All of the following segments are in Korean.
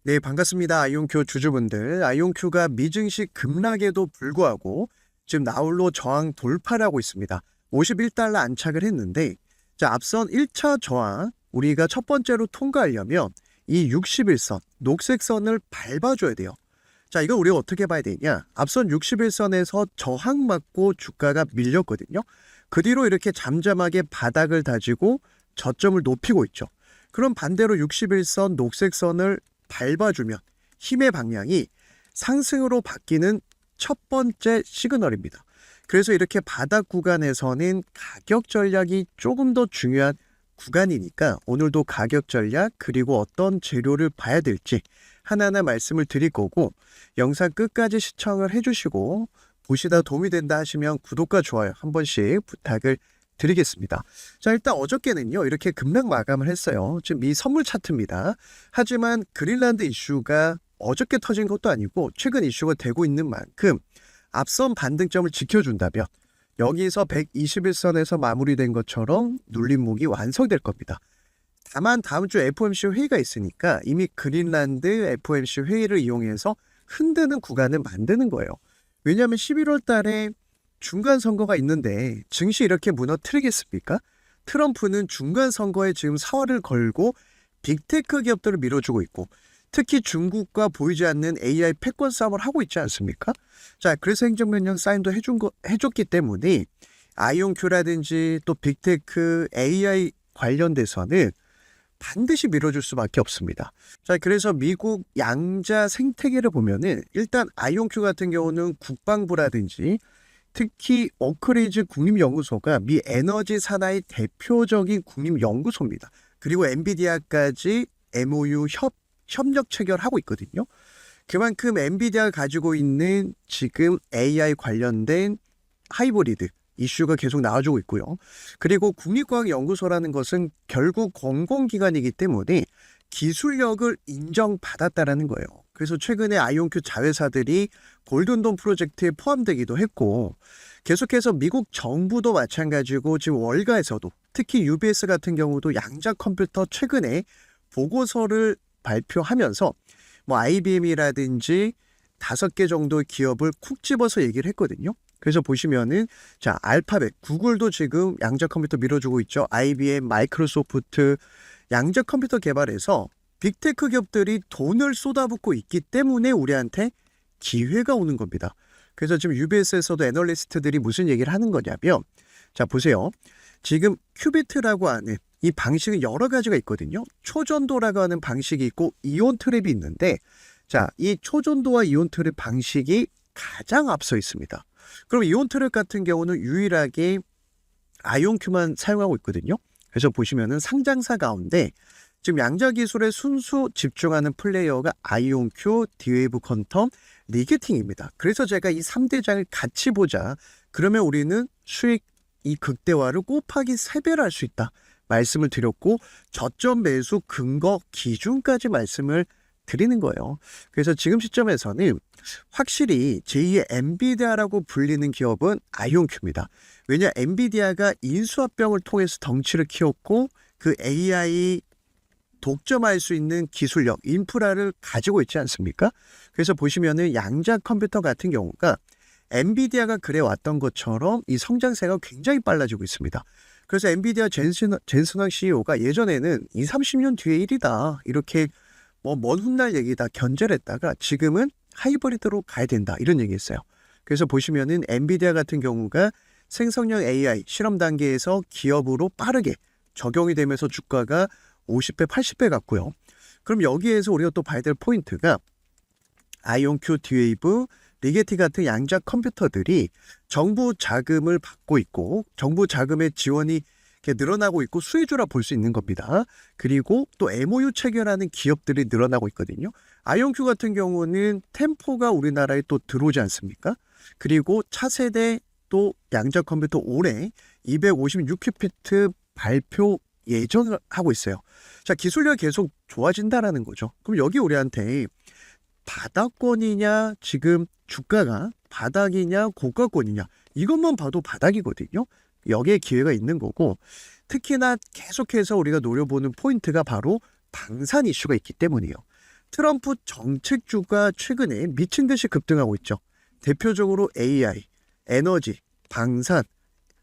네, 반갑습니다. 아이온큐 주주분들. 아이온큐가 미증시 급락에도 불구하고 지금 나홀로 저항 돌파를 하고 있습니다. 51달러 안착을 했는데, 자, 앞선 1차 저항, 우리가 첫 번째로 통과하려면 이 61선, 녹색 선을 밟아줘야 돼요. 자, 이거 우리가 어떻게 봐야 되냐? 앞선 61선에서 저항 맞고 주가가 밀렸거든요. 그 뒤로 이렇게 잠잠하게 바닥을 다지고 저점을 높이고 있죠. 그럼 반대로 61선, 녹색 선을 밟아주면 힘의 방향이 상승으로 바뀌는 첫 번째 시그널입니다. 그래서 이렇게 바닥 구간에서는 가격 전략이 조금 더 중요한 구간이니까 오늘도 가격 전략 그리고 어떤 재료를 봐야 될지 하나하나 말씀을 드릴 거고, 영상 끝까지 시청을 해주시고 보시다 도움이 된다 하시면 구독과 좋아요 한 번씩 부탁을 드리겠습니다. 자, 일단 어저께는요 이렇게 급락 마감을 했어요. 지금 이 선물 차트입니다. 하지만 그린란드 이슈가 어저께 터진 것도 아니고 최근 이슈가 되고 있는 만큼 앞선 반등점을 지켜준다면 여기서 121선에서 마무리된 것처럼 눌림목이 완성될 겁니다. 다만 다음 주 FOMC 회의가 있으니까 이미 그린란드 FOMC 회의를 이용해서 흔드는 구간을 만드는 거예요. 왜냐하면 11월 달에 중간 선거가 있는데 증시 이렇게 무너뜨리겠습니까? 트럼프는 중간 선거에 지금 사활을 걸고 빅테크 기업들을 밀어주고 있고, 특히 중국과 보이지 않는 AI 패권 싸움을 하고 있지 않습니까? 자, 그래서 행정명령 사인도 해줬기 때문에 아이온큐라든지 또 빅테크 AI 관련돼서는 반드시 밀어줄 수밖에 없습니다. 자, 그래서 미국 양자 생태계를 보면은 일단 아이온큐 같은 경우는 국방부라든지 특히 오크리지 국립연구소가 미 에너지 산하의 대표적인 국립연구소입니다. 그리고 엔비디아까지 MOU 협력 체결하고 있거든요. 그만큼 엔비디아가 가지고 있는 지금 AI 관련된 하이브리드 이슈가 계속 나와주고 있고요. 그리고 국립과학연구소라는 것은 결국 공공기관이기 때문에 기술력을 인정받았다라는 거예요. 그래서 최근에 아이온큐 자회사들이 골든돔 프로젝트에 포함되기도 했고, 계속해서 미국 정부도 마찬가지고 지금 월가에서도 특히 UBS 같은 경우도 양자 컴퓨터 최근에 보고서를 발표하면서 뭐 IBM이라든지 5개 정도의 기업을 쿡 집어서 얘기를 했거든요. 그래서 보시면은 자, 알파벳, 구글도 지금 양자 컴퓨터 밀어주고 있죠. IBM, 마이크로소프트, 양자 컴퓨터 개발에서 빅테크 기업들이 돈을 쏟아붓고 있기 때문에 우리한테 기회가 오는 겁니다. 그래서 지금 UBS에서도 애널리스트들이 무슨 얘기를 하는 거냐면, 자, 보세요. 지금 큐비트라고 하는 이 방식은 여러 가지가 있거든요. 초전도라고 하는 방식이 있고 이온 트랩이 있는데, 자, 이 초전도와 이온 트랩 방식이 가장 앞서 있습니다. 그럼 이온 트랩 같은 경우는 유일하게 아이온큐만 사용하고 있거든요. 그래서 보시면은 상장사 가운데 지금 양자 기술에 순수 집중하는 플레이어가 아이온큐, D-Wave 퀀텀, 리게팅입니다. 그래서 제가 이 3대장을 같이 보자. 그러면 우리는 수익 이 극대화를 곱하기 3배를 할 수 있다 말씀을 드렸고, 저점 매수 근거 기준까지 말씀을 드리는 거예요. 그래서 지금 시점에서는 확실히 제2의 엔비디아라고 불리는 기업은 아이온큐입니다. 왜냐, 엔비디아가 인수합병을 통해서 덩치를 키웠고 그 AI 독점할 수 있는 기술력, 인프라를 가지고 있지 않습니까? 그래서 보시면은 양자 컴퓨터 같은 경우가 엔비디아가 그래왔던 것처럼 이 성장세가 굉장히 빨라지고 있습니다. 그래서 엔비디아 젠슨왕 CEO가 예전에는 20, 30년 뒤에 일이다 이렇게 먼 훗날 얘기다 견제를 했다가 지금은 하이브리드로 가야 된다 이런 얘기했어요. 그래서 보시면은 엔비디아 같은 경우가 생성형 AI 실험 단계에서 기업으로 빠르게 적용이 되면서 주가가 50배, 80배 같고요. 그럼 여기에서 우리가 또 봐야 될 포인트가 아이온큐, D-Wave, 리게티 같은 양자 컴퓨터들이 정부 자금을 받고 있고 정부 자금의 지원이 이렇게 늘어나고 있고 수혜주라 볼 수 있는 겁니다. 그리고 또 MOU 체결하는 기업들이 늘어나고 있거든요. 아이온큐 같은 경우는 템포가 우리나라에 또 들어오지 않습니까? 그리고 차세대 또 양자 컴퓨터 올해 256큐피트 발표 예정을 하고 있어요. 자, 기술력이 계속 좋아진다라는 거죠. 그럼 여기 우리한테 바닥권이냐, 지금 주가가 바닥이냐, 고가권이냐, 이것만 봐도 바닥이거든요. 여기에 기회가 있는 거고, 특히나 계속해서 우리가 노려보는 포인트가 바로 방산 이슈가 있기 때문이에요. 트럼프 정책주가 최근에 미친 듯이 급등하고 있죠. 대표적으로 AI, 에너지, 방산,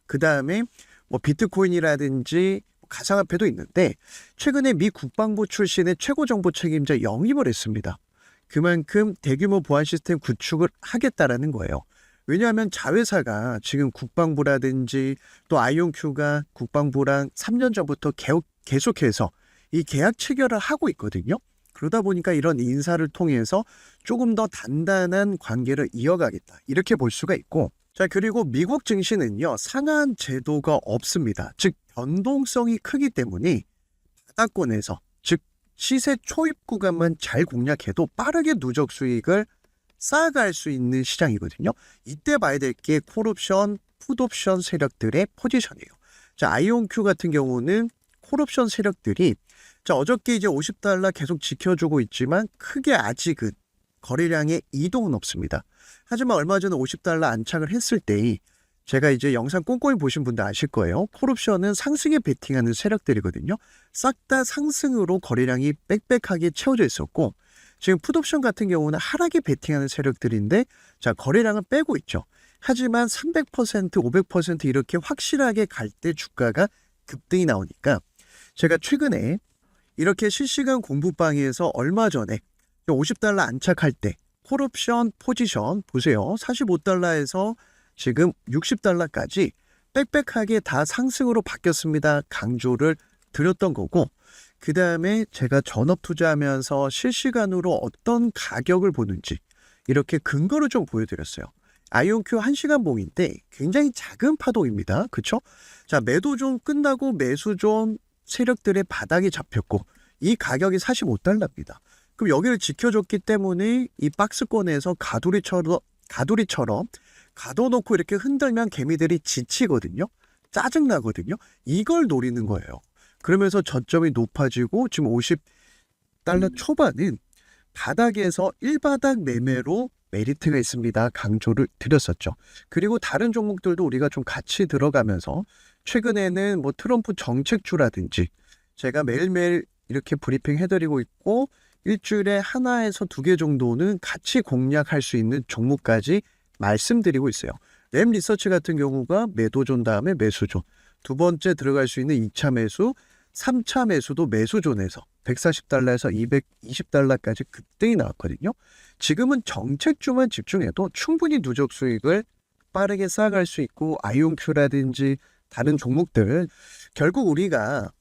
그 다음에 뭐 비트코인이라든지 가상화폐도 있는데 최근에 미 국방부 출신의 최고 정보 책임자 영입을 했습니다. 그만큼 대규모 보안 시스템 구축을 하겠다라는 거예요. 왜냐하면 자회사가 지금 국방부라든지 또 아이온큐가 국방부랑 3년 전부터 계속해서 이 계약 체결을 하고 있거든요. 그러다 보니까 이런 인사를 통해서 조금 더 단단한 관계를 이어가겠다. 이렇게 볼 수가 있고, 자, 그리고 미국 증시는요, 상한 제도가 없습니다. 즉, 변동성이 크기 때문에 바닥권에서, 즉, 시세 초입 구간만 잘 공략해도 빠르게 누적 수익을 쌓아갈 수 있는 시장이거든요. 이때 봐야 될 게 콜옵션, 풋옵션 세력들의 포지션이에요. 자, 아이온큐 같은 경우는 콜옵션 세력들이 자, 어저께 이제 $50 계속 지켜주고 있지만 크게 아직은 거래량의 이동은 없습니다. 하지만 얼마 전에 $50 안착을 했을 때 제가 이제 영상 꼼꼼히 보신 분들 아실 거예요. 콜옵션은 상승에 베팅하는 세력들이거든요. 싹 다 상승으로 거래량이 빽빽하게 채워져 있었고 지금 풋옵션 같은 경우는 하락에 베팅하는 세력들인데 자, 거래량을 빼고 있죠. 하지만 300%, 500% 이렇게 확실하게 갈 때 주가가 급등이 나오니까 제가 최근에 이렇게 실시간 공부방에서 얼마 전에 $50 안착할 때 콜옵션 포지션 보세요. $45에서 지금 $60까지 빽빽하게 다 상승으로 바뀌었습니다. 강조를 드렸던 거고 그 다음에 제가 전업 투자하면서 실시간으로 어떤 가격을 보는지 이렇게 근거를 좀 보여드렸어요. 아이온큐 1시간 봉인데 굉장히 작은 파동입니다. 그렇죠? 자, 매도존 끝나고 매수존 세력들의 바닥이 잡혔고 이 가격이 $45입니다. 그럼 여기를 지켜줬기 때문에 이 박스권에서 가두리처럼 가둬놓고 이렇게 흔들면 개미들이 지치거든요. 짜증나거든요. 이걸 노리는 거예요. 그러면서 저점이 높아지고 지금 $50 초반은 바닥에서 1바닥 매매로 메리트가 있습니다. 강조를 드렸었죠. 그리고 다른 종목들도 우리가 좀 같이 들어가면서 최근에는 뭐 트럼프 정책주라든지 제가 매일매일 이렇게 브리핑 해드리고 있고 일주일에 하나에서 2개 정도는 같이 공략할 수 있는 종목까지 말씀드리고 있어요. 램 리서치 같은 경우가 매도존 다음에 매수존, 두 번째 들어갈 수 있는 2차 매수, 3차 매수도 매수존에서 $140에서 $220까지 급등이 나왔거든요. 지금은 정책주만 집중해도 충분히 누적 수익을 빠르게 쌓아갈 수 있고 아이온큐라든지 다른 종목들 결국 우리가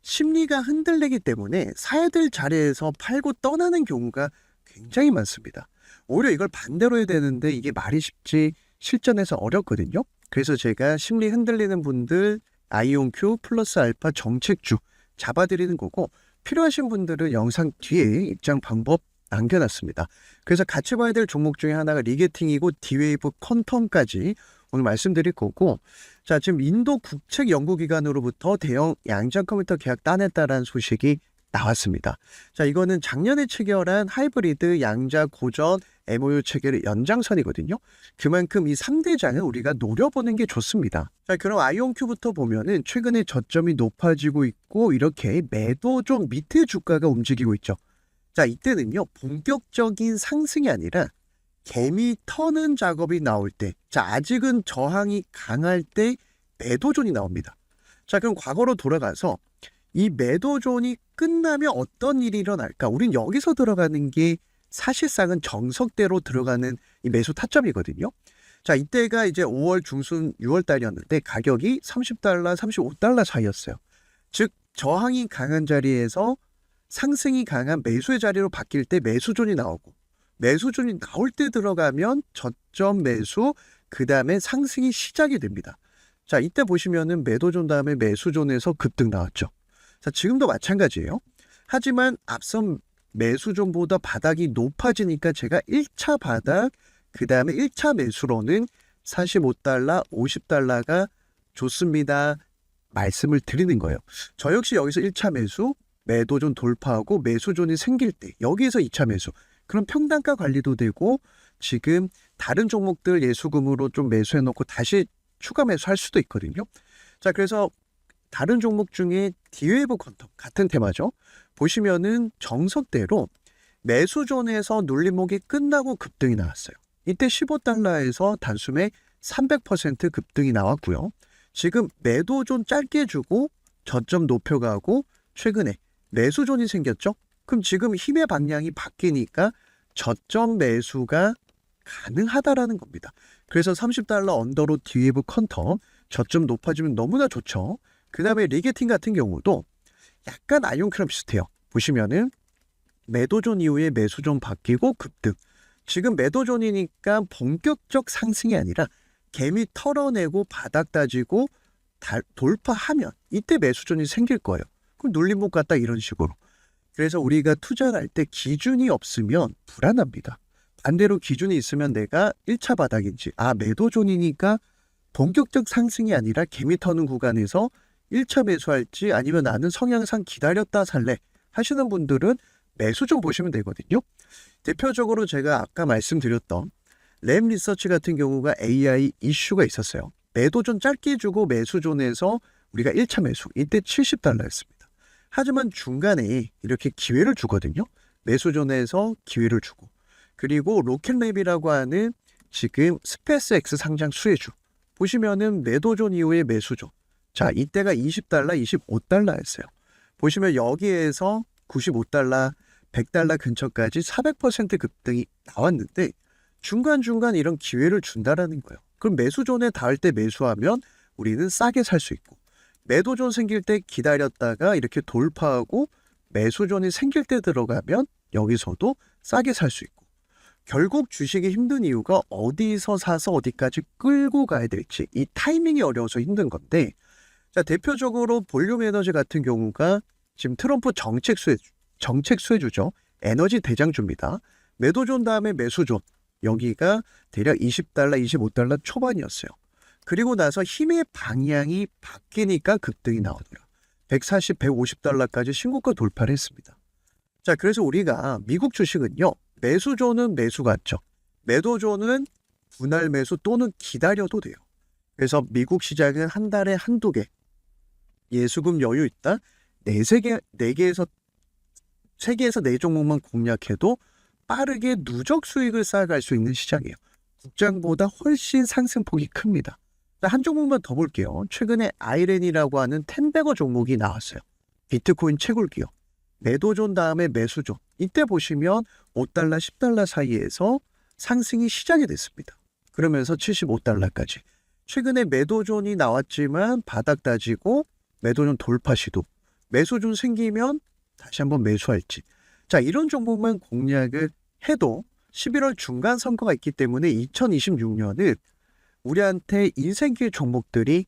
심리가 흔들리기 때문에 사야 될 자리에서 팔고 떠나는 경우가 굉장히 많습니다. 오히려 이걸 반대로 해야 되는데 이게 말이 쉽지 실전에서 어렵거든요. 그래서 제가 심리 흔들리는 분들 아이온큐 플러스 알파 정책주 잡아드리는 거고 필요하신 분들은 영상 뒤에 입장 방법 남겨놨습니다. 그래서 같이 봐야 될 종목 중에 하나가 리게팅이고 디웨이브 퀀텀까지 오늘 말씀드릴 거고 자 지금 인도 국책연구기관으로부터 대형 양자 컴퓨터 계약 따냈다라는 소식이 나왔습니다. 자 이거는 작년에 체결한 하이브리드 양자 고전 MOU 체결의 연장선이거든요. 그만큼 이 3대장을 우리가 노려보는 게 좋습니다. 자 그럼 아이온큐부터 보면은 최근에 저점이 높아지고 있고 이렇게 매도 좀 밑에 주가가 움직이고 있죠. 자 이때는요 본격적인 상승이 아니라 개미 터는 작업이 나올 때, 자 아직은 저항이 강할 때 매도존이 나옵니다. 자 그럼 과거로 돌아가서 이 매도존이 끝나면 어떤 일이 일어날까? 우린 여기서 들어가는 게 사실상은 정석대로 들어가는 이 매수 타점이거든요. 자 이때가 이제 5월 중순 6월 달이었는데 가격이 $30, $35 사이였어요. 즉 저항이 강한 자리에서 상승이 강한 매수의 자리로 바뀔 때 매수존이 나오고 매수존이 나올 때 들어가면 저점 매수, 그 다음에 상승이 시작이 됩니다. 자, 이때 보시면은 매도존 다음에 매수존에서 급등 나왔죠. 자, 지금도 마찬가지예요. 하지만 앞선 매수존보다 바닥이 높아지니까 제가 1차 바닥, 그 다음에 1차 매수로는 $45, $50가 좋습니다. 말씀을 드리는 거예요. 저 역시 여기서 1차 매수, 매도존 돌파하고 매수존이 생길 때 여기에서 2차 매수. 그럼 평단가 관리도 되고 지금 다른 종목들 예수금으로 좀 매수해놓고 다시 추가 매수할 수도 있거든요. 자 그래서 다른 종목 중에 디웨이브 퀀텀 같은 테마죠. 보시면은 정석대로 매수존에서 눌림목이 끝나고 급등이 나왔어요. 이때 15달러에서 단숨에 300% 급등이 나왔고요. 지금 매도존 짧게 주고 저점 높여가고 최근에 매수존이 생겼죠. 그럼 지금 힘의 방향이 바뀌니까 저점 매수가 가능하다라는 겁니다. 그래서 30달러 언더로 디웨이브 컨텀 저점 높아지면 너무나 좋죠. 그 다음에 리게팅 같은 경우도 약간 아이온큐랑 비슷해요. 보시면은 매도존 이후에 매수존 바뀌고 급등. 지금 매도존이니까 본격적 상승이 아니라 개미 털어내고 바닥 다지고 돌파하면 이때 매수존이 생길 거예요. 그럼 눌림목 같다 이런 식으로. 그래서 우리가 투자를 할 때 기준이 없으면 불안합니다. 반대로 기준이 있으면 내가 1차 바닥인지 매도존이니까 본격적 상승이 아니라 개미 터는 구간에서 1차 매수할지 아니면 나는 성향상 기다렸다 살래 하시는 분들은 매수존 보시면 되거든요. 대표적으로 제가 아까 말씀드렸던 램 리서치 같은 경우가 AI 이슈가 있었어요. 매도존 짧게 주고 매수존에서 우리가 1차 매수 이때 70달러였습니다. 하지만 중간에 이렇게 기회를 주거든요. 매수존에서 기회를 주고 그리고 로켓랩이라고 하는 지금 스페이스X 상장 수혜주 보시면은 매도존 이후에 매수존 자 이때가 20달러 25달러였어요. 보시면 여기에서 95달러 100달러 근처까지 400% 급등이 나왔는데 중간중간 이런 기회를 준다라는 거예요. 그럼 매수존에 닿을 때 매수하면 우리는 싸게 살 수 있고 매도존 생길 때 기다렸다가 이렇게 돌파하고 매수존이 생길 때 들어가면 여기서도 싸게 살 수 있고 결국 주식이 힘든 이유가 어디서 사서 어디까지 끌고 가야 될지 이 타이밍이 어려워서 힘든 건데 자 대표적으로 볼륨 에너지 같은 경우가 지금 트럼프 정책 수혜주죠. 에너지 대장주입니다. 매도존 다음에 매수존 여기가 대략 20달러 25달러 초반이었어요. 그리고 나서 힘의 방향이 바뀌니까 급등이 나오더라. 140, 150달러까지 신고가 돌파를 했습니다. 자, 그래서 우리가 미국 주식은요. 매수존은 매수 같죠. 매도존은 분할 매수 또는 기다려도 돼요. 그래서 미국 시장은 한 달에 한두 개 예수금 여유 있다. 4개에서 3개에서 4종목만 공략해도 빠르게 누적 수익을 쌓아갈 수 있는 시장이에요. 국장보다 훨씬 상승폭이 큽니다. 한 종목만 더 볼게요. 최근에 아이렌이라고 하는 텐베거 종목이 나왔어요. 비트코인 채굴기요. 매도존 다음에 매수존. 이때 보시면 5달러, 10달러 사이에서 상승이 시작이 됐습니다. 그러면서 75달러까지. 최근에 매도존이 나왔지만 바닥 다지고 매도존 돌파 시도. 매수존 생기면 다시 한번 매수할지. 자, 이런 종목만 공략을 해도 11월 중간 선거가 있기 때문에 2026년은 우리한테 인생길 종목들이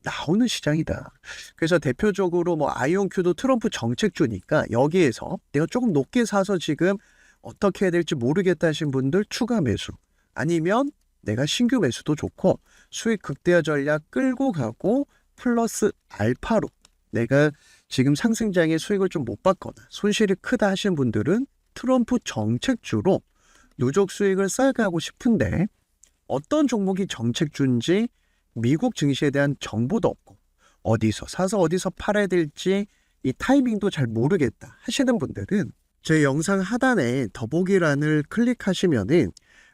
나오는 시장이다. 그래서 대표적으로 아이온큐도 트럼프 정책주니까 여기에서 내가 조금 높게 사서 지금 어떻게 해야 될지 모르겠다 하신 분들 추가 매수 아니면 내가 신규 매수도 좋고 수익 극대화 전략 끌고 가고 플러스 알파로 내가 지금 상승장의 수익을 좀 못 받거나 손실이 크다 하신 분들은 트럼프 정책주로 누적 수익을 쌓아가고 싶은데 어떤 종목이 정책주인지 미국 증시에 대한 정보도 없고 어디서 사서 어디서 팔아야 될지 이 타이밍도 잘 모르겠다 하시는 분들은 제 영상 하단에 더보기란을 클릭하시면은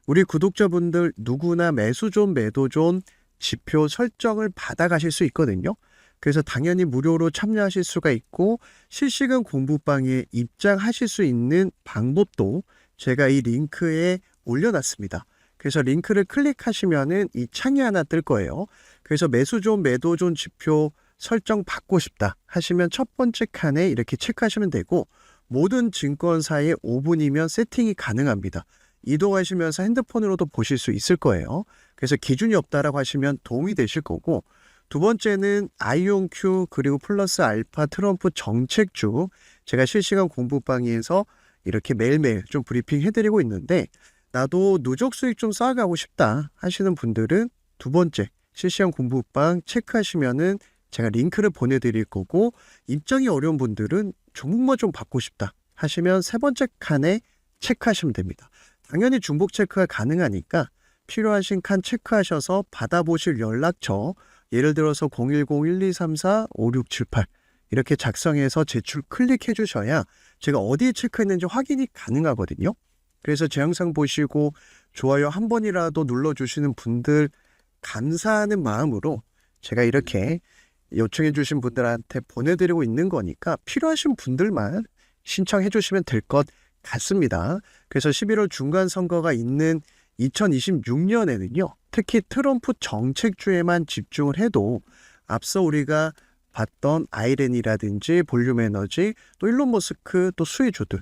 우리 구독자분들 누구나 매수존 매도존 지표 설정을 받아가실 수 있거든요. 그래서 당연히 무료로 참여하실 수가 있고 실시간 공부방에 입장하실 수 있는 방법도 제가 이 링크에 올려놨습니다. 그래서 링크를 클릭하시면은 이 창이 하나 뜰 거예요. 그래서 매수존, 매도존 지표 설정 받고 싶다 하시면 첫 번째 칸에 이렇게 체크하시면 되고 모든 증권사에 5분이면 세팅이 가능합니다. 이동하시면서 핸드폰으로도 보실 수 있을 거예요. 그래서 기준이 없다라고 하시면 도움이 되실 거고 두 번째는 아이온큐 그리고 플러스 알파 트럼프 정책주 제가 실시간 공부방에서 이렇게 매일매일 좀 브리핑 해드리고 있는데 나도 누적 수익 좀 쌓아가고 싶다 하시는 분들은 두 번째 실시간 공부방 체크하시면은 제가 링크를 보내드릴 거고 입장이 어려운 분들은 종목만 좀 받고 싶다 하시면 세 번째 칸에 체크하시면 됩니다. 당연히 중복 체크가 가능하니까 필요하신 칸 체크하셔서 받아보실 연락처 예를 들어서 010-1234-5678 이렇게 작성해서 제출 클릭해 주셔야 제가 어디에 체크했는지 확인이 가능하거든요. 그래서 제 영상 보시고 좋아요 한 번이라도 눌러주시는 분들 감사하는 마음으로 제가 이렇게 요청해 주신 분들한테 보내드리고 있는 거니까 필요하신 분들만 신청해 주시면 될 것 같습니다. 그래서 11월 중간 선거가 있는 2026년에는요. 특히 트럼프 정책주에만 집중을 해도 앞서 우리가 봤던 아이렌이라든지 볼륨 에너지, 또 일론 머스크, 또 수혜주들.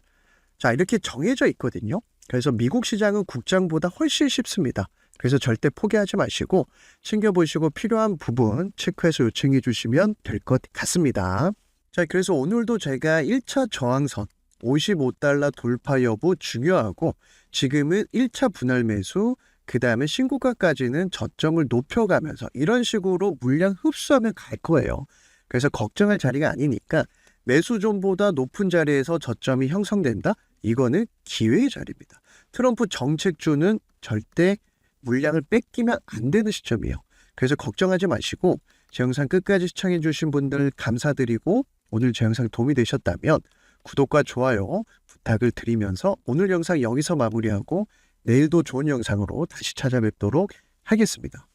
자, 이렇게 정해져 있거든요. 그래서 미국 시장은 국장보다 훨씬 쉽습니다. 그래서 절대 포기하지 마시고 챙겨보시고 필요한 부분 체크해서 요청해 주시면 될 것 같습니다. 자, 그래서 오늘도 제가 1차 저항선 55달러 돌파 여부 중요하고 지금은 1차 분할 매수, 그 다음에 신고가까지는 저점을 높여가면서 이런 식으로 물량 흡수하면 갈 거예요. 그래서 걱정할 자리가 아니니까 매수존보다 높은 자리에서 저점이 형성된다? 이거는 기회의 자리입니다. 트럼프 정책주는 절대 물량을 뺏기면 안 되는 시점이에요. 그래서 걱정하지 마시고 제 영상 끝까지 시청해 주신 분들 감사드리고 오늘 제 영상 도움이 되셨다면 구독과 좋아요 부탁을 드리면서 오늘 영상 여기서 마무리하고 내일도 좋은 영상으로 다시 찾아뵙도록 하겠습니다.